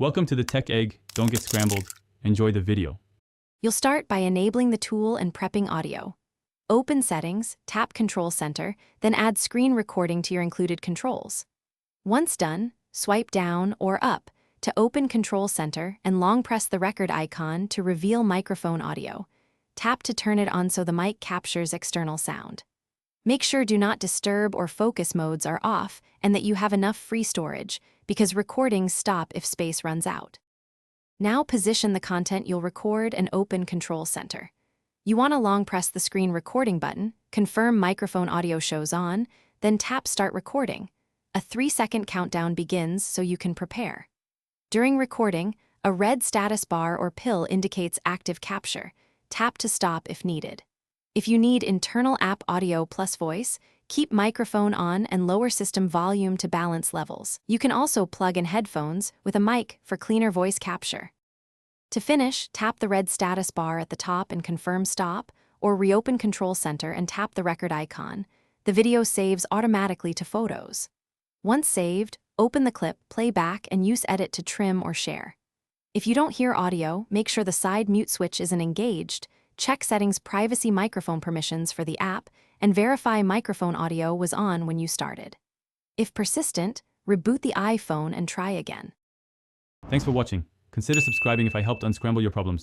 Welcome to the Tech Egg. Don't get scrambled. Enjoy the video. You'll start by enabling the tool and prepping audio. Open Settings, tap Control Center, then add screen recording to your included controls. Once done, swipe down or up to open Control Center and long press the record icon to reveal microphone audio. Tap to turn it on so the mic captures external sound. Make sure Do Not Disturb or Focus modes are off and that you have enough free storage, because recordings stop if space runs out. Now position the content you'll record and open Control Center. You want to long press the screen recording button, confirm microphone audio shows on, then tap Start Recording. A 3-second countdown begins so you can prepare. During recording, a red status bar or pill indicates active capture. Tap to stop if needed. If you need internal app audio plus voice, keep microphone on and lower system volume to balance levels. You can also plug in headphones with a mic for cleaner voice capture. To finish, tap the red status bar at the top and confirm stop, or reopen Control Center and tap the record icon. The video saves automatically to Photos. Once saved, open the clip, play back, and use Edit to trim or share. If you don't hear audio, make sure the side mute switch isn't engaged. Check Settings Privacy Microphone Permissions for the app, and verify microphone audio was on when you started. If persistent, reboot the iPhone and try again. Thanks for watching. Consider subscribing if I helped unscramble your problems.